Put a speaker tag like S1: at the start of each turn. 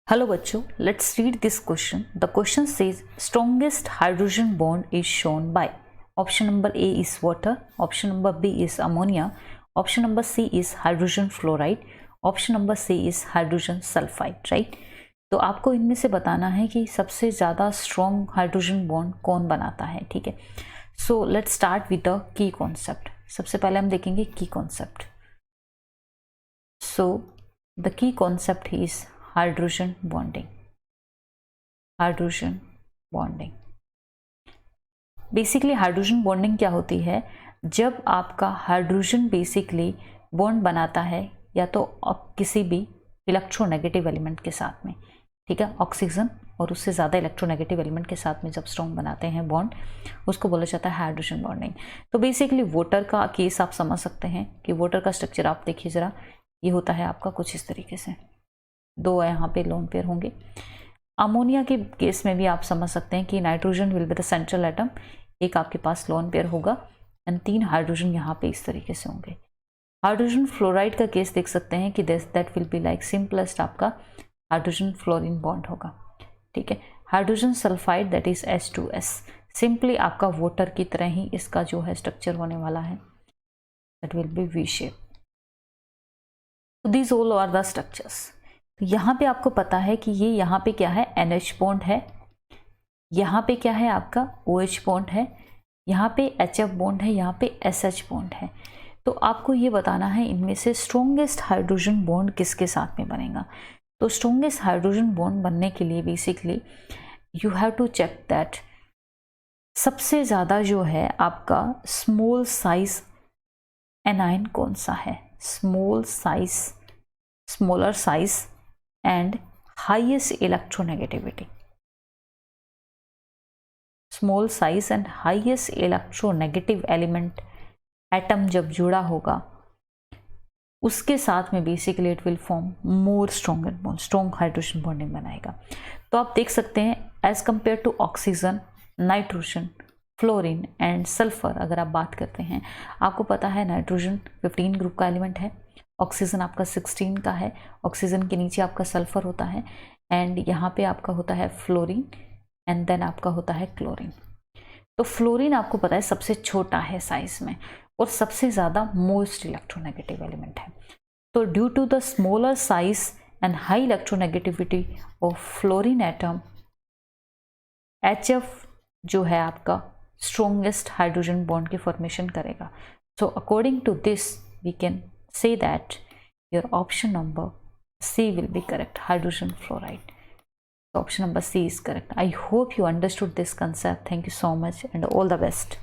S1: Hello बच्चों, let's read this question. The question says strongest hydrogen bond is shown by. Option number A is water, option number B is ammonia, option number C is hydrogen fluoride, option number C is hydrogen sulphide. Right. तो आपको इनमें से बताना है कि सबसे ज़्यादा strong hydrogen bond कौन बनाता है. ठीक है. So let's start with the key concept. सबसे पहले हम देखेंगे की concept. So the key concept is hydrogen bonding. Hydrogen bonding basically hydrogen bonding क्या होती है? जब आपका हाइड्रोजन बेसिकली बॉन्ड बनाता है या तो किसी भी इलेक्ट्रोनेगेटिव एलिमेंट के साथ में, ठीक है, ऑक्सीजन और उससे ज़्यादा इलेक्ट्रोनेगेटिव एलिमेंट के साथ में जब स्ट्रॉन्ग बनाते हैं बॉन्ड, उसको बोला जाता है हाइड्रोजन बॉन्डिंग. तो बेसिकली वाटर का केस आप समझ सकते हैं कि वाटर का स्ट्रक्चर आप देखिए ज़रा. ये होता है आपका कुछ इस तरीके से, दो यहाँ पे लोन पेयर होंगे. अमोनिया के केस में भी आप समझ सकते हैं कि nitrogen will be the central atom, एक आपके पास लोन पेयर होगा एंड 3 हाइड्रोजन यहाँ पे इस तरीके से होंगे. हाइड्रोजन फ्लोराइड का केस देख सकते हैं कि that will be like simplest आपका हाइड्रोजन फ्लोरीन बॉन्ड होगा. ठीक है. Hydrogen sulphide that is H2S, simply आपका वाटर की तरह ही इसका जो है स्ट्रक्चर होने वाला है, that will be V shape. These all are the structures. तो यहाँ पे आपको पता है कि ये यहाँ पे क्या है, NH बॉन्ड है, यहाँ पे क्या है आपका OH बॉन्ड है, यहाँ पे HF बॉन्ड है, यहाँ पे SH बॉन्ड है. तो आपको ये बताना है इनमें से स्ट्रॉन्गेस्ट हाइड्रोजन बॉन्ड किसके साथ में बनेगा. तो स्ट्रॉन्गेस्ट हाइड्रोजन बॉन्ड बनने के लिए basically you have to check that सबसे ज़्यादा जो है आपका स्मॉल साइज एनाइन कौन सा है. Smaller size and highest electronegativity. Small size and highest electronegative element atom जब जुड़ा होगा उसके साथ में basically it will form more stronger bond, strong hydrogen bonding बनाएगा. तो आप देख सकते हैं as compare to oxygen, nitrogen, fluorine and sulphur अगर आप बात करते हैं, आपको पता है नाइट्रोजन 15 ग्रुप का एलिमेंट है, ऑक्सीजन आपका 16 का है, ऑक्सीजन के नीचे आपका सल्फर होता है एंड यहाँ पे आपका होता है फ्लोरीन एंड देन आपका होता है क्लोरीन. तो फ्लोरीन आपको पता है सबसे छोटा है साइज में और सबसे ज़्यादा मोस्ट इलेक्ट्रोनेगेटिव एलिमेंट है. तो due to the smaller size and high electronegativity of fluorine atom, HF जो है आपका स्ट्रॉन्गेस्ट हाइड्रोजन बॉन्ड की फॉर्मेशन करेगा. So according to this we can say that your option number C will be correct, hydrogen fluoride. So option number C is correct. I hope you understood this concept. Thank you so much and all the best.